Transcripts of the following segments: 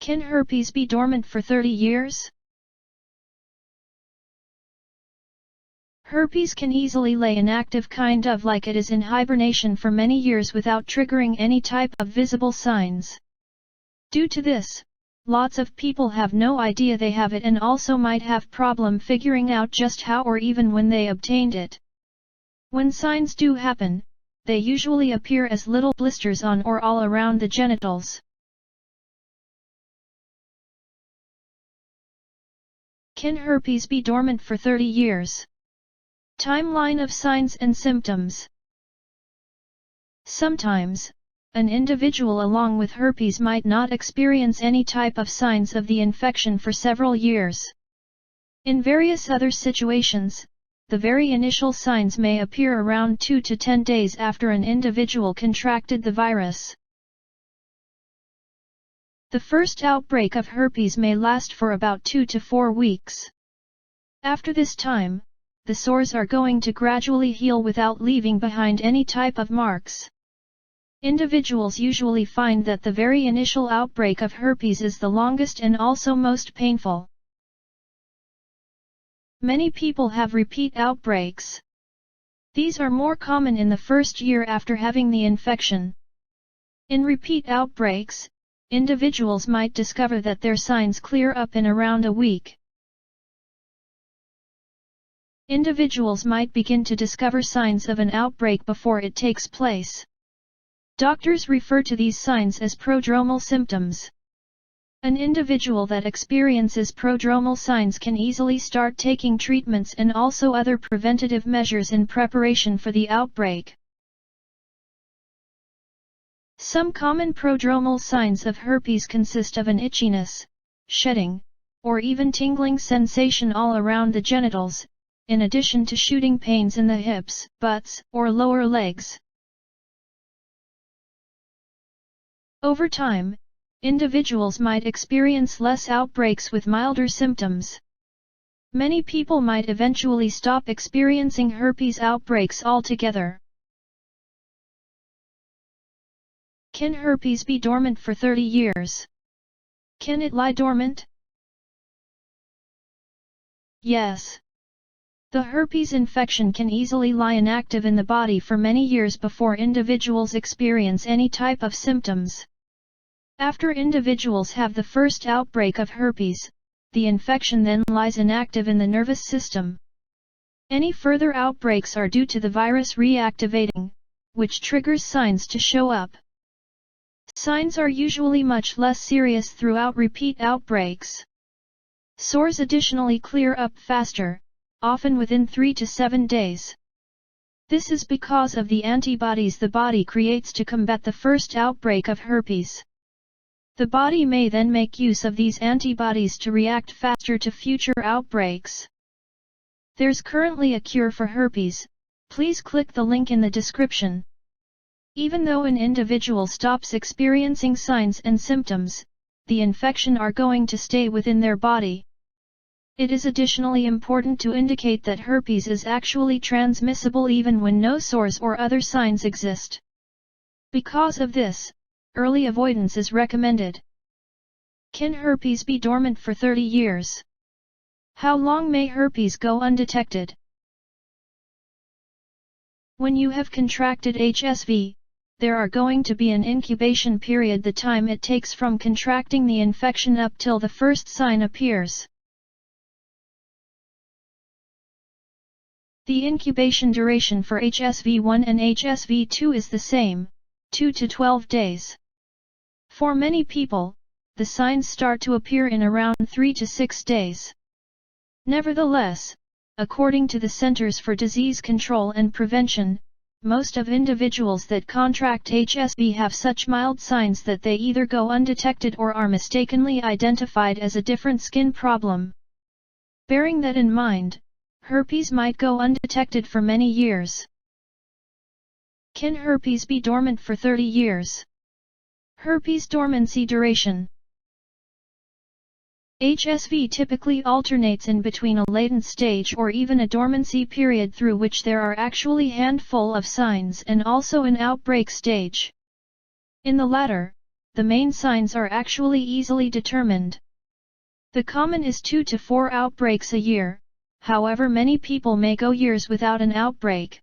Can herpes be dormant for 30 years? Herpes can easily lay inactive kind of like it is in hibernation for many years without triggering any type of visible signs. Due to this, lots of people have no idea they have it and also might have problem figuring out just how or even when they obtained it. When signs do happen, they usually appear as little blisters on or all around the genitals. Can herpes be dormant for 30 years? Timeline of signs and symptoms. Sometimes, an individual along with herpes might not experience any type of signs of the infection for several years. In various other situations, the very initial signs may appear around 2 to 10 days after an individual contracted the virus. The first outbreak of herpes may last for about 2 to 4 weeks. After this time, the sores are going to gradually heal without leaving behind any type of marks. Individuals usually find that the very initial outbreak of herpes is the longest and also most painful. Many people have repeat outbreaks. These are more common in the first year after having the infection. In repeat outbreaks, individuals might discover that their signs clear up in around a week. Individuals might begin to discover signs of an outbreak before it takes place. Doctors refer to these signs as prodromal symptoms. An individual that experiences prodromal signs can easily start taking treatments and also other preventative measures in preparation for the outbreak. Some common prodromal signs of herpes consist of an itchiness, shedding, or even tingling sensation all around the genitals, in addition to shooting pains in the hips, butts, or lower legs. Over time, individuals might experience less outbreaks with milder symptoms. Many people might eventually stop experiencing herpes outbreaks altogether. Can herpes be dormant for 30 years? Can it lie dormant? Yes. The herpes infection can easily lie inactive in the body for many years before individuals experience any type of symptoms. After individuals have the first outbreak of herpes, the infection then lies inactive in the nervous system. Any further outbreaks are due to the virus reactivating, which triggers signs to show up. Signs are usually much less serious throughout repeat outbreaks. Sores additionally clear up faster, often within 3 to 7 days. This is because of the antibodies the body creates to combat the first outbreak of herpes. The body may then make use of these antibodies to react faster to future outbreaks. There's currently a cure for herpes. Please click the link in the description. Even though an individual stops experiencing signs and symptoms, the infection are going to stay within their body. It is additionally important to indicate that herpes is actually transmissible even when no sores or other signs exist. Because of this, early avoidance is recommended. Can herpes be dormant for 30 years? How long may herpes go undetected? When you have contracted HSV, there are going to be an incubation period, the time it takes from contracting the infection up till the first sign appears. The incubation duration for HSV-1 and HSV-2 is the same, 2 to 12 days. For many people, the signs start to appear in around 3 to 6 days. Nevertheless, according to the Centers for Disease Control and Prevention, most of individuals that contract HSV have such mild signs that they either go undetected or are mistakenly identified as a different skin problem. Bearing that in mind, herpes might go undetected for many years. Can herpes be dormant for 30 years? Herpes dormancy duration. HSV typically alternates in between a latent stage or even a dormancy period through which there are actually handful of signs and also an outbreak stage. In the latter, the main signs are actually easily determined. The common is 2 to 4 outbreaks a year, however many people may go years without an outbreak.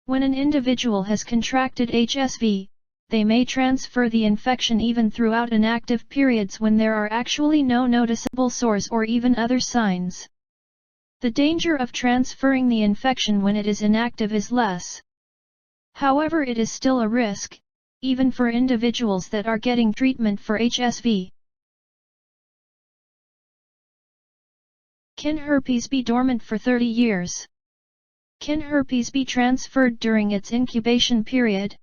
When an individual has contracted HSV, they may transfer the infection even throughout inactive periods when there are actually no noticeable sores or even other signs. The danger of transferring the infection when it is inactive is less. However, it is still a risk, even for individuals that are getting treatment for HSV. Can herpes be dormant for 30 years? Can herpes be transferred during its incubation period?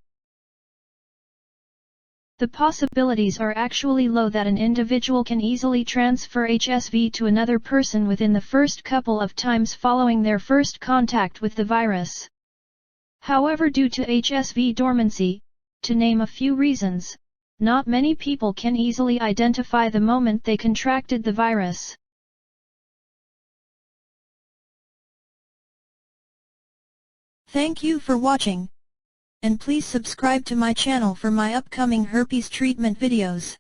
The possibilities are actually low that an individual can easily transfer HSV to another person within the first couple of times following their first contact with the virus. However, due to HSV dormancy, to name a few reasons, not many people can easily identify the moment they contracted the virus. Thank you for watching. And please subscribe to my channel for my upcoming herpes treatment videos.